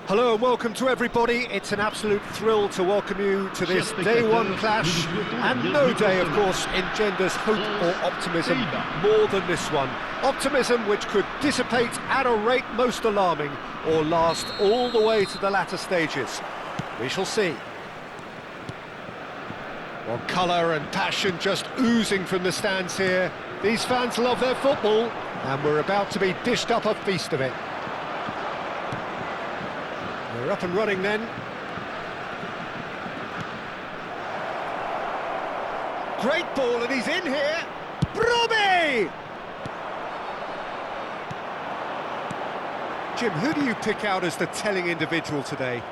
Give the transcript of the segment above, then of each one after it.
Hello and welcome to everybody. It's an absolute thrill to welcome you to this day one clash, and no day, of course, engenders hope or optimism more than this one. Optimism which could dissipate at a rate most alarming or last all the way to the latter stages. We shall see. Well, colour and passion just oozing from the stands here. These fans love their football, and we're about to be dished up a feast of it. We're up and running then. Great ball, and he's in here. Brobbey! Jim, who do you pick out as the telling individual today?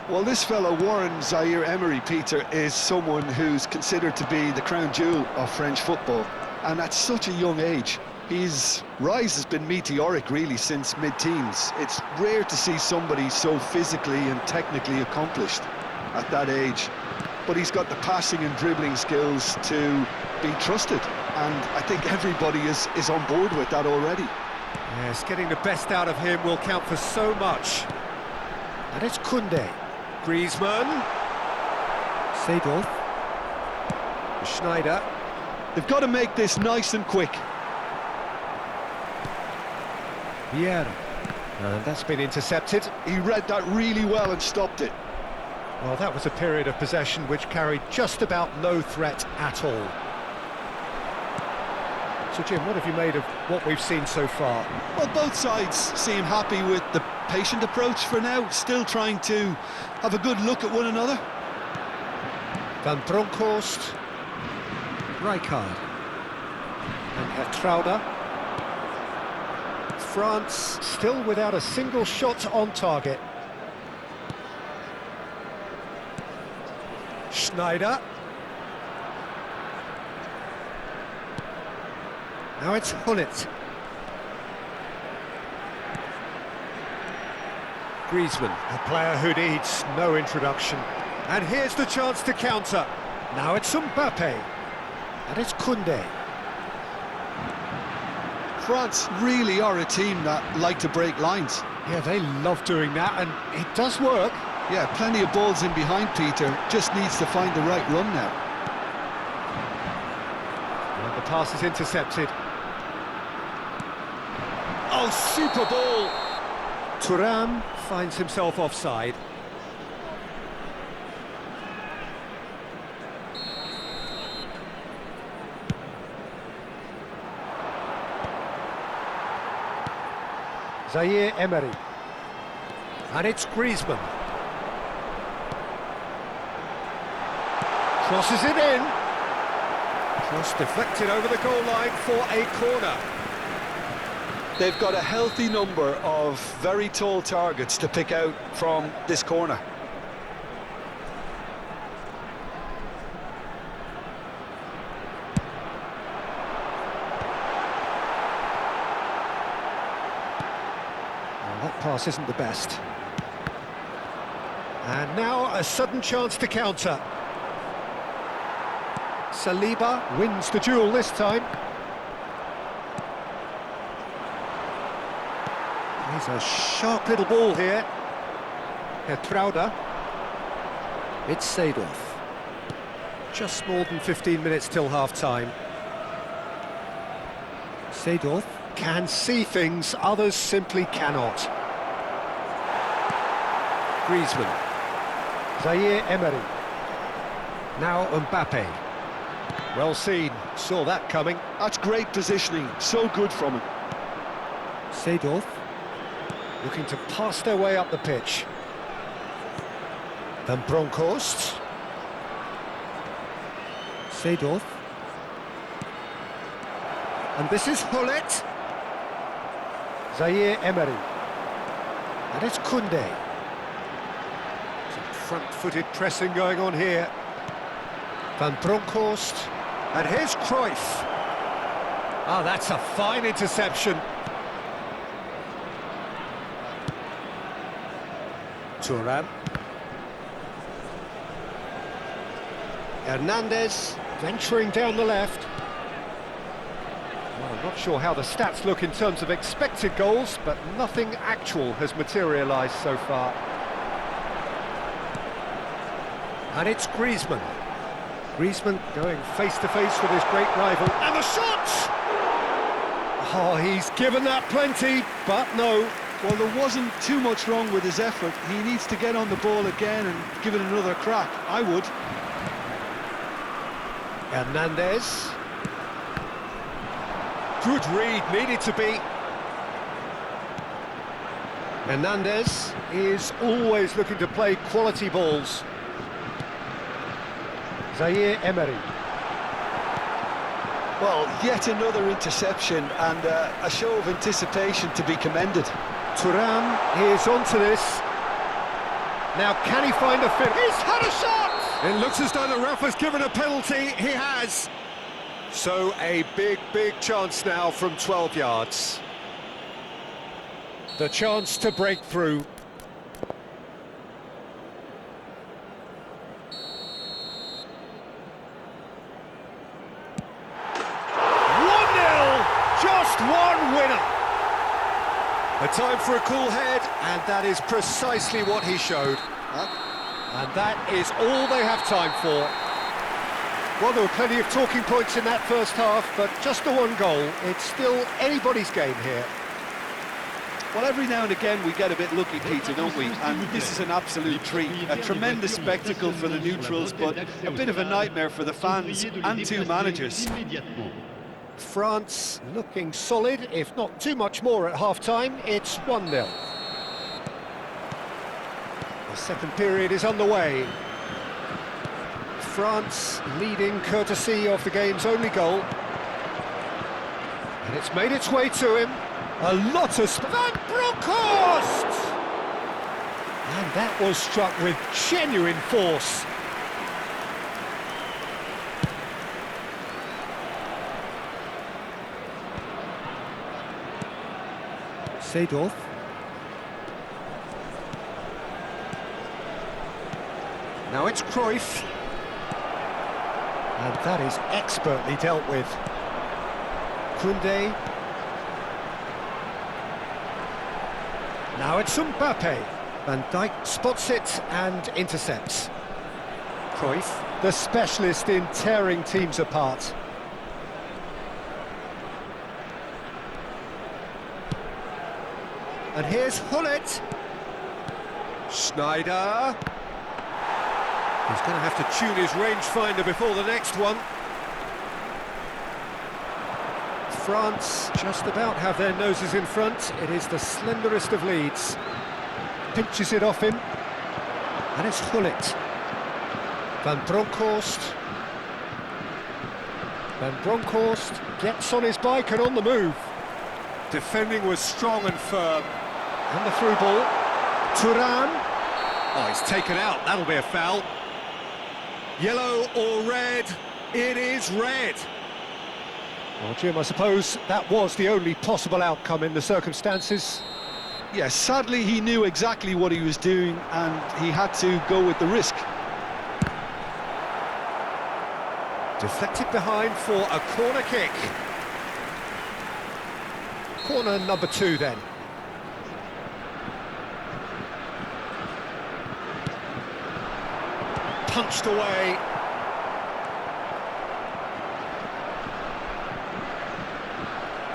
Well, this fellow, Warren Zaire-Emery, Peter, is someone who's considered to be the crown jewel of French football. And at such a young age, his rise has been meteoric, really, since mid-teens. It's rare to see somebody so physically and technically accomplished at that age. But he's got the passing and dribbling skills to be trusted. And I think everybody is on board with that already. Yes, getting the best out of him will count for so much. And it's Koundé. Griezmann. Seedorf. Schneider. They've got to make this nice and quick. Vieira. And that's been intercepted. He read that really well and stopped it. Well, that was a period of possession which carried just about no threat at all. So, Jim, what have you made of what we've seen so far? Well, both sides seem happy with the patient approach for now, still trying to have a good look at one another. Van Bronckhorst, Rijkaard, and Hertrauda. France still without a single shot on target. Schneider. Now it's Hullet. Griezmann, a player who needs no introduction. And here's the chance to counter. Now it's Mbappe. And it's Koundé. France really are a team that like to break lines. Yeah, they love doing that, and it does work. Yeah, plenty of balls in behind, Peter. Just needs to find the right run now. And the pass is intercepted. Oh, super ball! Thuram finds himself offside. Zaire-Emery. And it's Griezmann. Crosses it in. Cross deflected over the goal line for a corner. They've got a healthy number of very tall targets to pick out from this corner. Well, that pass isn't the best. And now a sudden chance to counter. Saliba wins the duel this time. He's a sharp little ball here. Potw. It's Seedorf. Just more than 15 minutes till half-time. Seedorf can see things others simply cannot. Griezmann. Zaire Emery. Now Mbappe. Well seen, saw that coming. That's great positioning, so good from him. Seedorf looking to pass their way up the pitch. Van Bronckhorst. Seedorf. And this is Hullet. Zaire Emery. And it's Koundé. Some front-footed pressing going on here. Van Bronckhorst. And here's Cruyff. Ah, that's a fine interception. Thuram. Hernandez venturing down the left. Well, I'm not sure how the stats look in terms of expected goals, but nothing actual has materialised so far. And it's Griezmann. Griezmann going face-to-face with his great rival. And the shot! Oh, he's given that plenty, but no. Well, there wasn't too much wrong with his effort. He needs to get on the ball again and give it another crack. I would. Hernandez. Good read, needed to be. Hernandez is always looking to play quality balls. Zaire Emery. Well, yet another interception and a show of anticipation to be commended. Thuram is onto this. Now, can he find a fit? He's had a shot! It looks as though the ref has given a penalty. He has. So, a big, big chance now from 12 yards. The chance to break through. 1-0, just one winner. A time for a cool head, and that is precisely what he showed. And that is all they have time for. Well, there were plenty of talking points in that first half, but just the one goal. It's still anybody's game here. Well, every now and again we get a bit lucky, Peter, don't we? And this is an absolute treat. A tremendous spectacle for the neutrals, but a bit of a nightmare for the fans and two managers. France looking solid, if not too much more at half-time. It's 1-0. The second period is underway. France leading courtesy of the game's only goal. And it's made its way to him. A lot of... Van Bronckhorst! And that was struck with genuine force. Seedorf. Now it's Cruyff. And that is expertly dealt with. Koundé. Now it's Mbappe. Van Dijk spots it and intercepts. Cruyff, the specialist in tearing teams apart. And here's Hullet. Schneider. He's going to have to tune his rangefinder before the next one. France just about have their noses in front. It is the slenderest of leads. Pinches it off him. And it's Hullet. Van Bronckhorst. Van Bronckhorst gets on his bike and on the move. Defending was strong and firm. And the through ball. Turan. Oh, he's taken out. That'll be a foul. Yellow or red? It is red. Well, Jim, I suppose that was the only possible outcome in the circumstances. Yes, sadly he knew exactly what he was doing and he had to go with the risk. Deflected behind for a corner kick. Corner number 2 then. Punched away.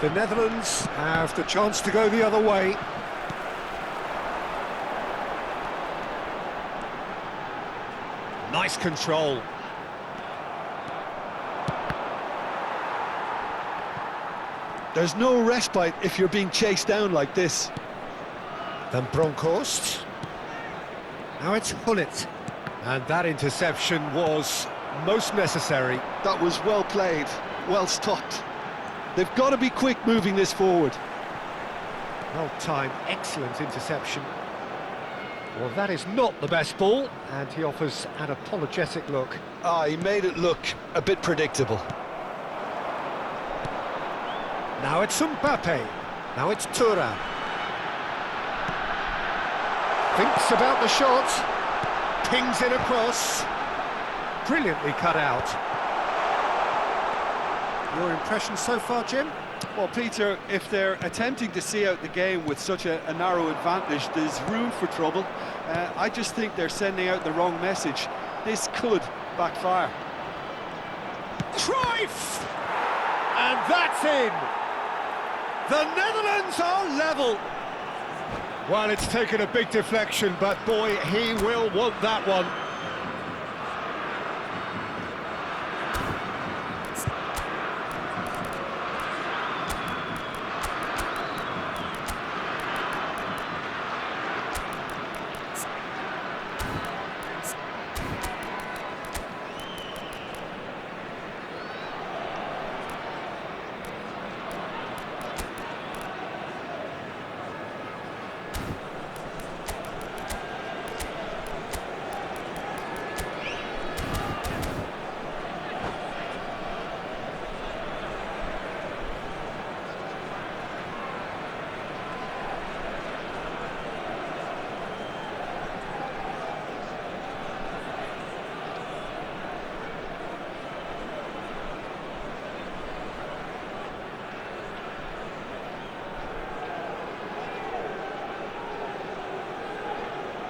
The Netherlands have the chance to go the other way. Nice control. There's no respite if you're being chased down like this. Then Bronkhorst. Now it's Hullet. And that interception was most necessary. That was well played, well stopped. They've got to be quick moving this forward. Well timed, excellent interception. Well, that is not the best ball, and he offers an apologetic look. He made it look a bit predictable. Now it's Mbappe. Now it's Tura. Thinks about the shot. Pings it across. Brilliantly cut out. Your impression so far, Jim? Well, Peter, if they're attempting to see out the game with such a narrow advantage, there's room for trouble. I just think they're sending out the wrong message. This could backfire. Cruyff! And that's in! The Netherlands are level! Well, it's taken a big deflection, but boy, he will want that one.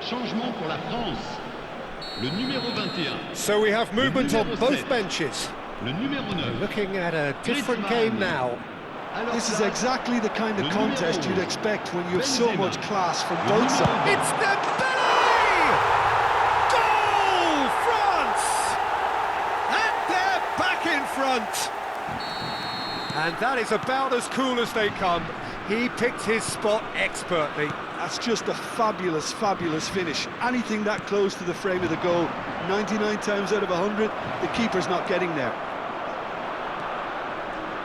Changement pour la France. Le numéro 21. So we have movement on both benches. Le numéro 9. Looking at a different game now. This is exactly the kind of contest you'd expect when you have so much class from both sides. It's Dembele! Goal, France! And they're back in front. And that is about as cool as they come. He picked his spot expertly. That's just a fabulous, fabulous finish. Anything that close to the frame of the goal, 99 times out of 100, the keeper's not getting there.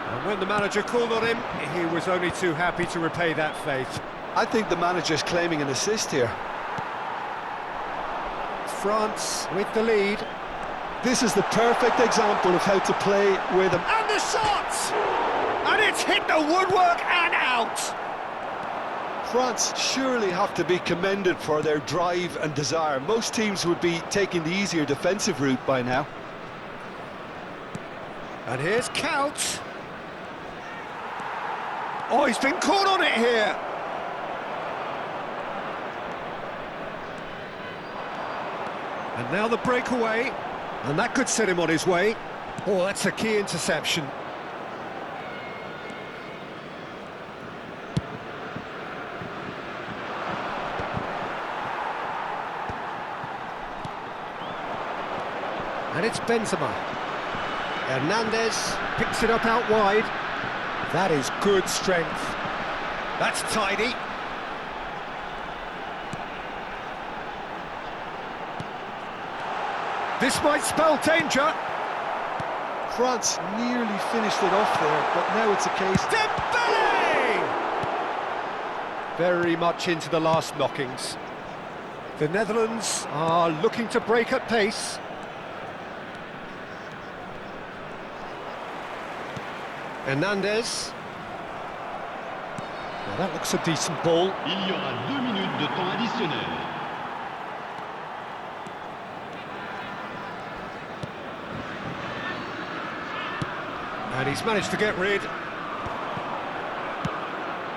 And when the manager called on him, he was only too happy to repay that faith. I think the manager's claiming an assist here. France with the lead. This is the perfect example of how to play with them. And the shot! And it's hit the woodwork and out! France surely have to be commended for their drive and desire. Most teams would be taking the easier defensive route by now. And here's Couch. Oh, he's been caught on it here. And now the breakaway. And that could set him on his way. Oh, that's a key interception. And it's Benzema. Hernandez picks it up out wide. That is good strength. That's tidy. This might spell danger. France nearly finished it off there, but now it's a case... Dembele! very much into the last knockings. The Netherlands are looking to break at pace. Hernandez. Now that looks a decent ball. Il y aura 2 minutes de temps additionnel. And he's managed to get rid.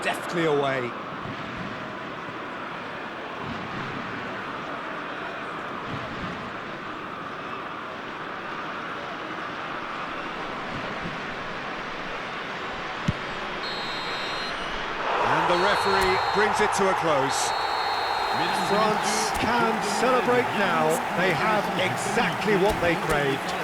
Deftly away. And the referee brings it to a close. France can celebrate now. They have exactly what they craved.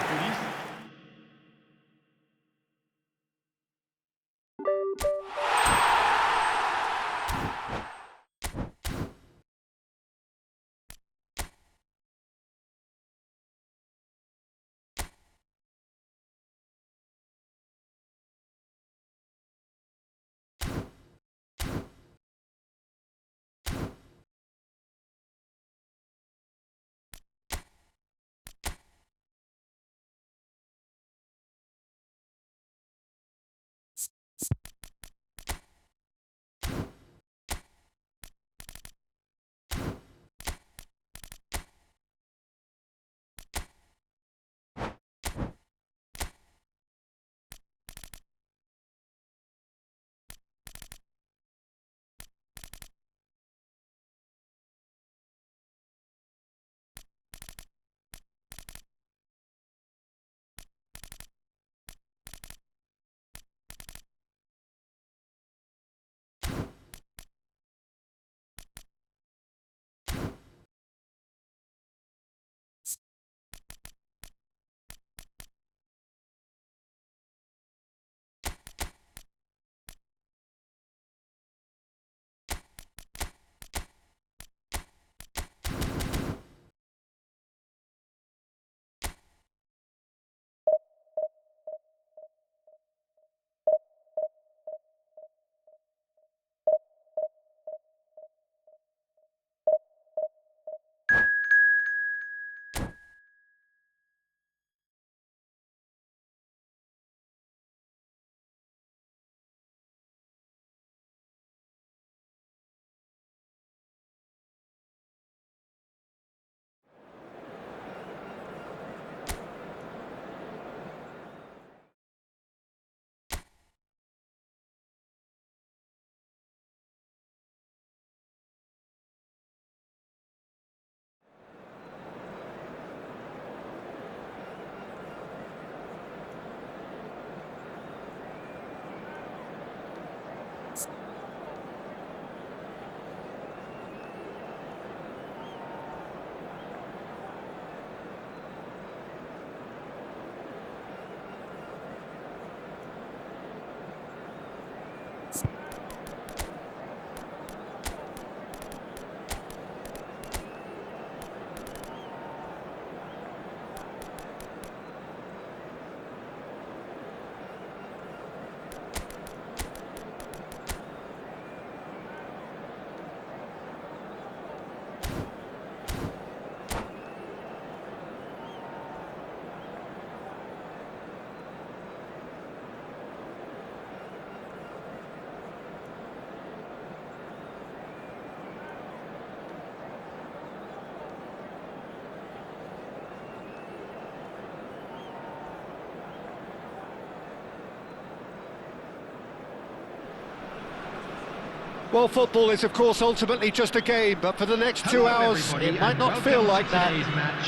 Well, football is, of course, ultimately just a game, but for the next 2 hours, it might not feel like that.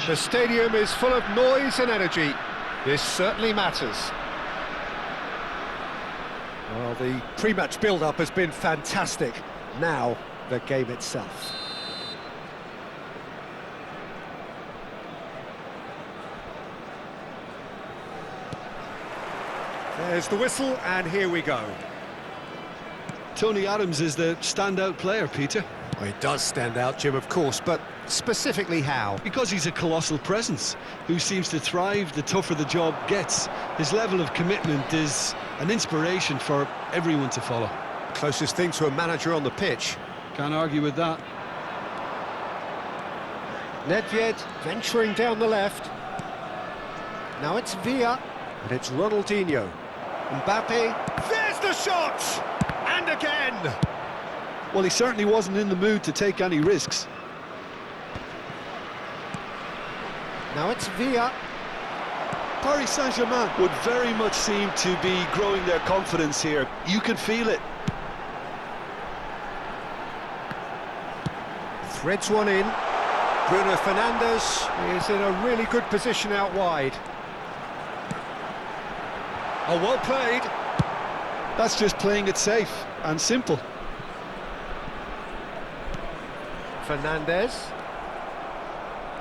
The stadium is full of noise and energy. This certainly matters. Well, the pre-match build-up has been fantastic. Now, the game itself. There's the whistle, and here we go. Tony Adams is the standout player, Peter. Well, he does stand out, Jim, of course, but specifically how? Because he's a colossal presence who seems to thrive the tougher the job gets. His level of commitment is an inspiration for everyone to follow. Closest thing to a manager on the pitch. Can't argue with that. Nedved venturing down the left. Now it's Villa, and it's Ronaldinho. Mbappe, there's the shot! And again! Well, he certainly wasn't in the mood to take any risks. Now it's Villa. Paris Saint-Germain would very much seem to be growing their confidence here. You can feel it. Threads one in. Bruno Fernandes is in a really good position out wide. Oh, well played. That's just playing it safe and simple. Fernandes.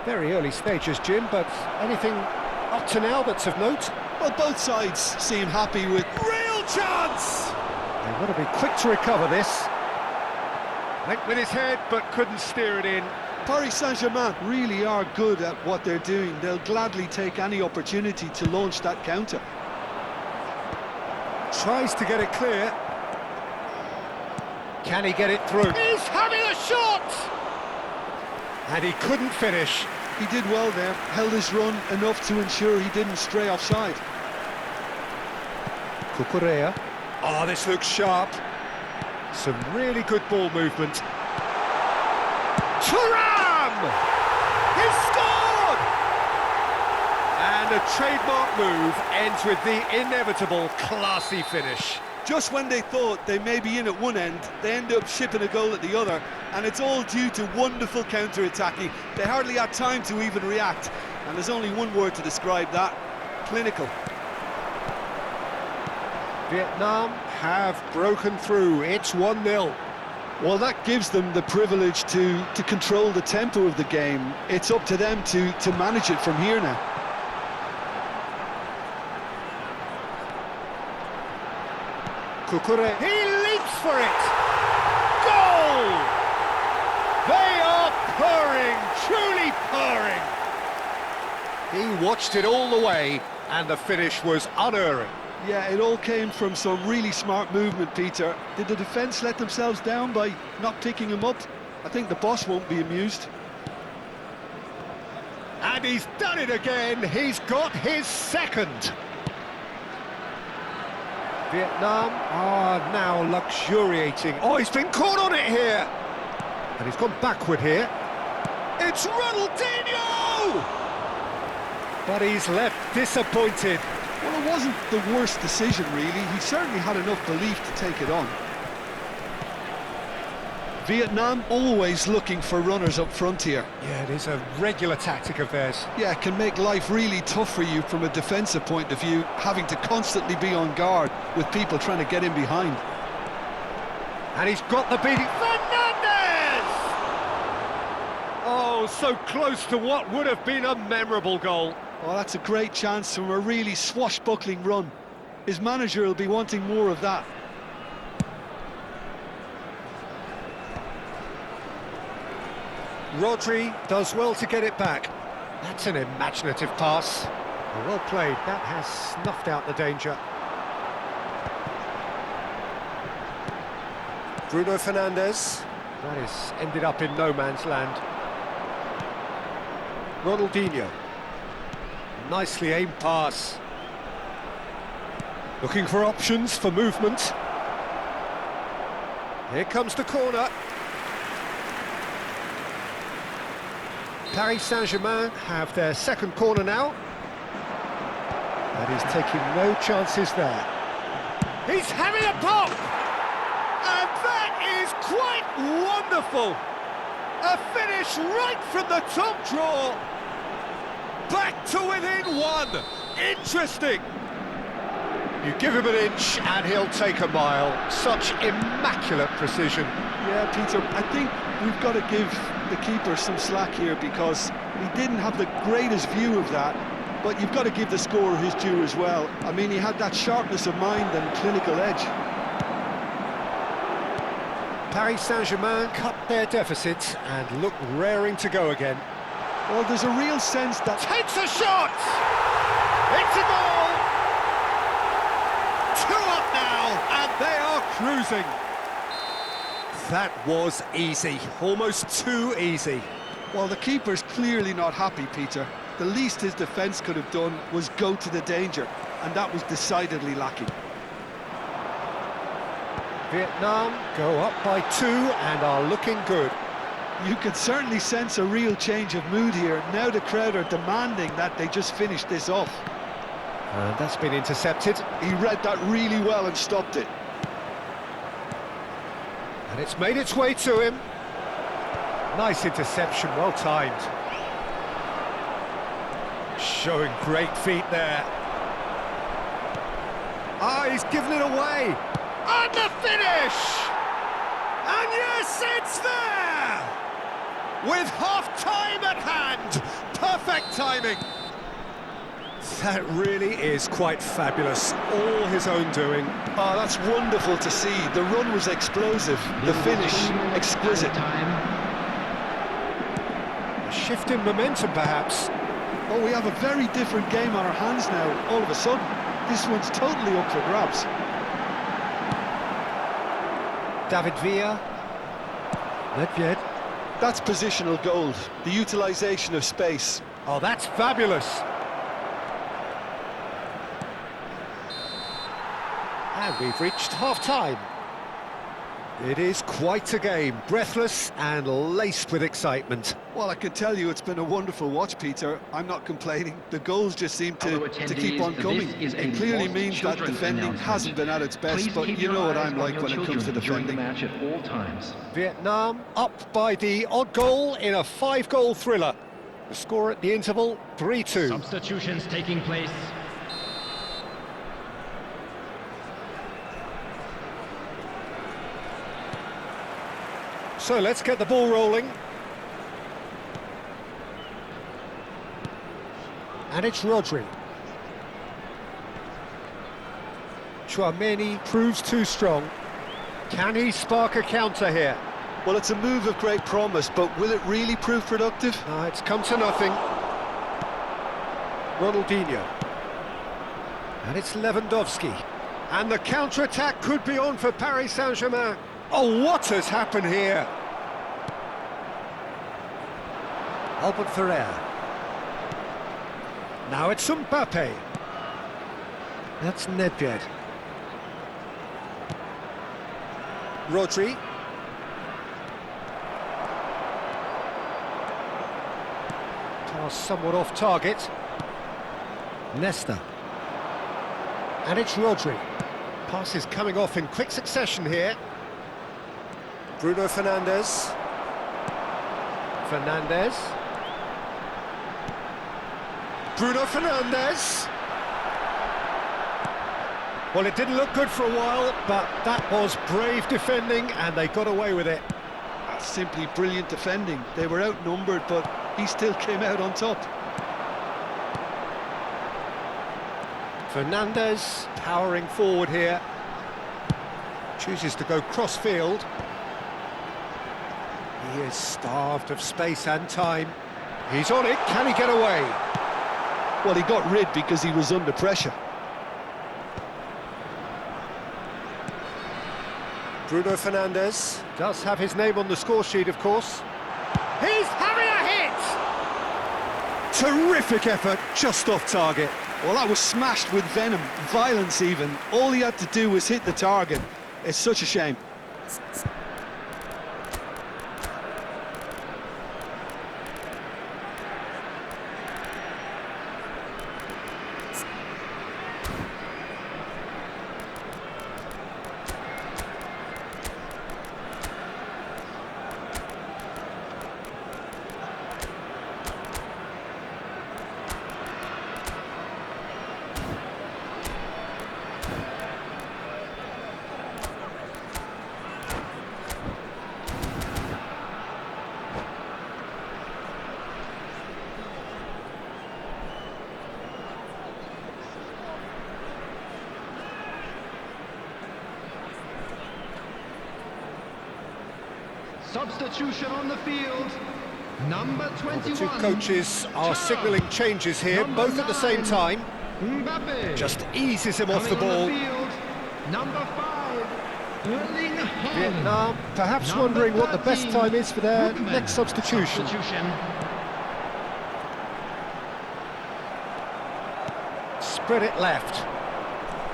Very early stages, Jim, but anything up to now that's of note? Well, both sides seem happy with... Real chance! They've got to be quick to recover this. Went with his head, but couldn't steer it in. Paris Saint-Germain really are good at what they're doing. They'll gladly take any opportunity to launch that counter. Tries to get it clear. Can he get it through? He's having a shot! And he couldn't finish. He did well there, held his run enough to ensure he didn't stray offside. Cucurella. Oh, this looks sharp. Some really good ball movement. Thuram! He scored! And a trademark move ends with the inevitable classy finish. Just when they thought they may be in at one end, they end up shipping a goal at the other, and it's all due to wonderful counter-attacking. They hardly had time to even react, and there's only one word to describe that: clinical. Vietnam have broken through. It's 1-0. Well, that gives them the privilege to control the tempo of the game. It's up to them to manage it from here now. Cucurella, he leaps for it! Goal! They are purring, truly purring. He watched it all the way, and the finish was unerring. Yeah, it all came from some really smart movement, Peter. Did the defence let themselves down by not picking him up? I think the boss won't be amused. And he's done it again. He's got his second. Vietnam are now luxuriating. Oh, he's been caught on it here. And he's gone backward here. It's Ronaldinho! But he's left disappointed. Well, it wasn't the worst decision, really. He certainly had enough belief to take it on. Vietnam always looking for runners up front here. Yeah, it is a regular tactic of theirs. Yeah, it can make life really tough for you from a defensive point of view, having to constantly be on guard with people trying to get in behind. And he's got the beating. Fernandes! Oh, so close to what would have been a memorable goal. Well, that's a great chance from a really swashbuckling run. His manager will be wanting more of that. Rodri does well to get it back. That's an imaginative pass. Well played. That has snuffed out the danger. Bruno Fernandes. That has ended up in no man's land. Ronaldinho. Nicely aimed pass. Looking for options for movement. Here comes the corner. Paris Saint-Germain have their second corner now. And he's taking no chances there. He's having a pop! And that is quite wonderful! A finish right from the top draw! Back to within one! Interesting! You give him an inch and he'll take a mile. Such immaculate precision. Yeah, Peter, I think we've got to give the keeper some slack here because he didn't have the greatest view of that, but you've got to give the scorer his due as well. I mean, he had that sharpness of mind and clinical edge. Paris Saint-Germain cut their deficit and look raring to go again. Well, there's a real sense that... Takes a shot! It's a goal! 2 up now, and they are cruising. That was easy, almost too easy. Well, the keeper's clearly not happy, Peter. The least his defence could have done was go to the danger, and that was decidedly lacking. Vietnam go up by 2 and are looking good. You could certainly sense a real change of mood here. Now the crowd are demanding that they just finish this off. And that's been intercepted. He read that really well and stopped it. And it's made its way to him. Nice interception, well timed. Showing great feet there. Ah, he's given it away. And the finish! And yes, it's there! With half-time at hand. Perfect timing. That really is quite fabulous. All his own doing. Oh, that's wonderful to see. The run was explosive. The finish, exquisite. A shift in momentum, perhaps. Oh, we have a very different game on our hands now, all of a sudden. This one's totally up for grabs. David Villa. Nedved. That's positional gold, the utilisation of space. Oh, that's fabulous. And we've reached half-time. It is quite a game, breathless and laced with excitement. Well, I can tell you it's been a wonderful watch, Peter. I'm not complaining. The goals just seem to keep on coming. It clearly means that defending hasn't been at its best, but you know what I'm like when it comes to defending. Match at all times. Vietnam up by the odd goal in a 5-goal thriller. The score at the interval, 3-2. Substitutions taking place. So let's get the ball rolling. And it's Rodri. Chouameni proves too strong. Can he spark a counter here? Well, it's a move of great promise, but will it really prove productive? It's come to nothing. Ronaldinho. And it's Lewandowski. And the counter-attack could be on for Paris Saint-Germain. Oh, what has happened here? Albert Ferrer. Now it's Mbappe. That's Nedved. Rodri. Pass somewhat off target. Nesta. And it's Rodri. Passes coming off in quick succession here. Bruno Fernandes. Fernandes. Bruno Fernandes. Well, it didn't look good for a while, but that was brave defending, and they got away with it. That's simply brilliant defending. They were outnumbered, but he still came out on top. Fernandes powering forward here. Chooses to go cross-field. He is starved of space and time. He's on it, can he get away? Well, he got rid because he was under pressure. Bruno Fernandes does have his name on the score sheet, of course. He's having a hit! Terrific effort, just off target. Well, that was smashed with venom, violence even. All he had to do was hit the target. It's such a shame. Substitution on the field. Number 21. The two coaches are signalling changes here, both at the same time. Mbappe. Just eases him off the ball. Number 5. Erling Haaland. Vietnam perhaps Number wondering what the best 13, time is for their Woodman. next substitution. Spread it left.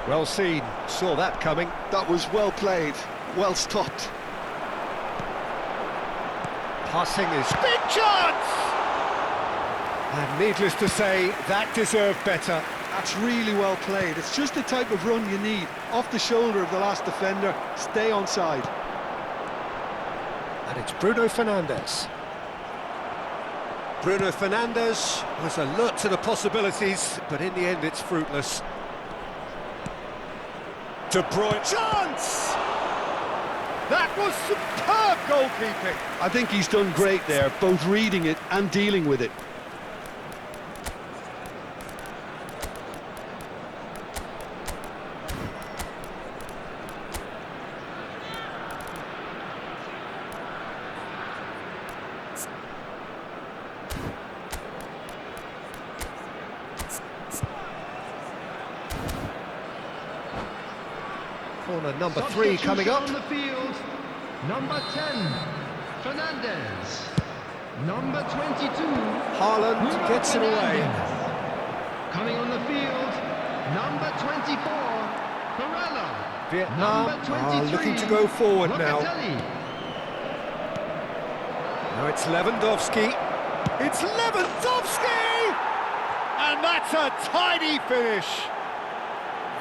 Well seen, saw that coming. That was well played, well stopped. Passing is big chance! And needless to say, that deserved better. That's really well played. It's just the type of run you need. Off the shoulder of the last defender, stay onside. And it's Bruno Fernandes. Bruno Fernandes was alert to the possibilities, but in the end it's fruitless. De Bruyne, chance! That was superb goalkeeping. I think he's done great there, both reading it and dealing with it. Corner number 3 coming up. On the field, number 10, Fernandes. Number 22, Haaland Bruno gets it away. Fernandes. Coming on the field, number 24, Barella. Vietnam Number are 23, looking to go forward now. Locatelli. Now it's Lewandowski. It's Lewandowski! And that's a tidy finish.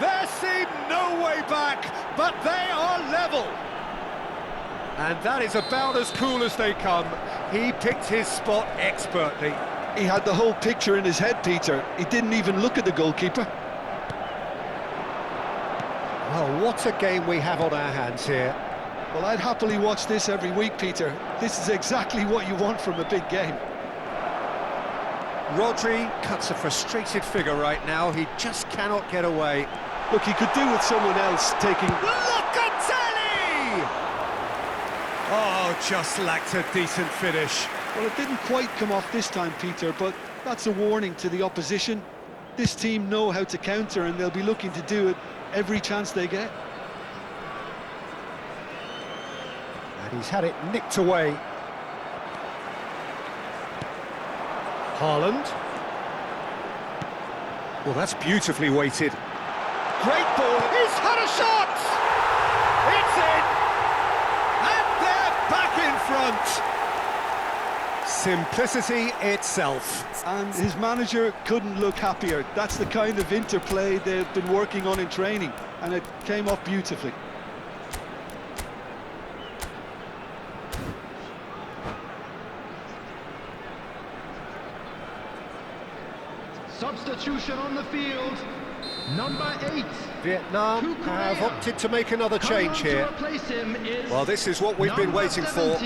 There seemed no way back, but they are level. And that is about as cool as they come. He picked his spot expertly. He had the whole picture in his head, Peter. He didn't even look at the goalkeeper. Well, what a game we have on our hands here. Well, I'd happily watch this every week, Peter. This is exactly what you want from a big game. Rodri cuts a frustrated figure right now. He just cannot get away. Look, he could do with someone else taking... Locatelli! Oh, just lacked a decent finish. Well, it didn't quite come off this time, Peter, but that's a warning to the opposition. This team know how to counter, and they'll be looking to do it every chance they get. And he's had it nicked away. Haaland. Well, that's beautifully weighted. Great ball. He's had a shot! It's in! And they're back in front! Simplicity itself. And his manager couldn't look happier. That's the kind of interplay they've been working on in training, and it came off beautifully. Substitution on the field, number 8. Vietnam have opted to make another change here. Well, this is what we've been waiting for.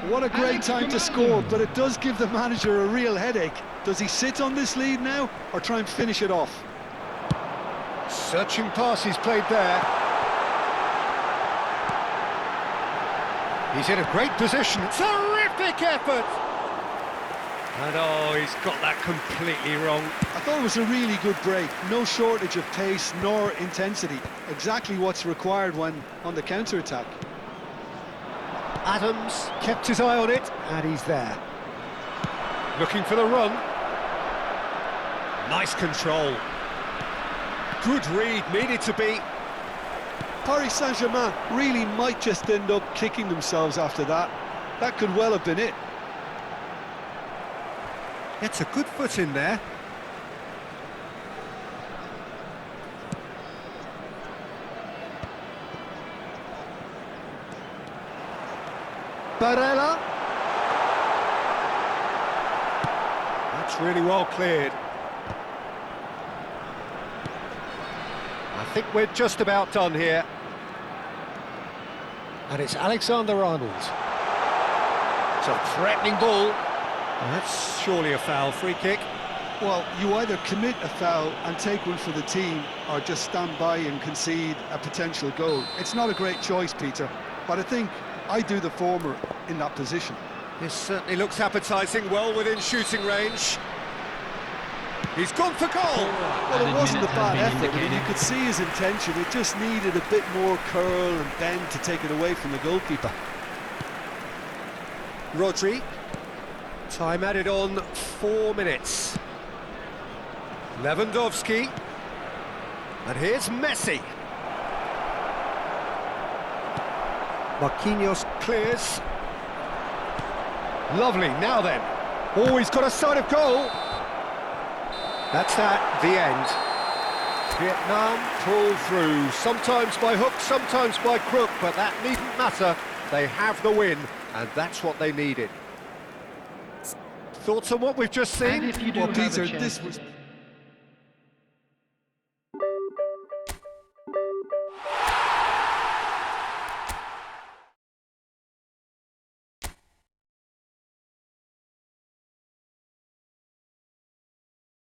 What a great time to score, but it does give the manager a real headache. Does he sit on this lead now, or try and finish it off? Searching pass he's played there. He's in a great position. Terrific effort! And oh, he's got that completely wrong. I thought it was a really good break. No shortage of pace nor intensity. Exactly what's required when on the counter-attack. Adams kept his eye on it, and he's there. Looking for the run. Nice control. Good read, needed to be. Paris Saint-Germain really might just end up kicking themselves after that. That could well have been it. Gets a good foot in there. Barella. That's really well cleared. I think we're just about done here. And it's Alexander-Arnold. It's a threatening ball. That's surely a foul. Free kick. Well, you either commit a foul and take one for the team, or just stand by and concede a potential goal. It's not a great choice, Peter, but I think I do the former in that position. This certainly looks appetising, well within shooting range. He's gone for goal. Well, it wasn't a bad effort. I mean, you could see his intention. It just needed a bit more curl and bend to take it away from the goalkeeper. Rodri. Time added on 4 minutes. Lewandowski. And here's Messi. Marquinhos clears. Lovely, now then. Oh, he's got a sight of goal. That's that, the end. Vietnam pull through, sometimes by hook, sometimes by crook, but that needn't matter. They have the win, and that's what they needed. Thoughts on what we've just seen? And if you do Well, have a Peter, chance this was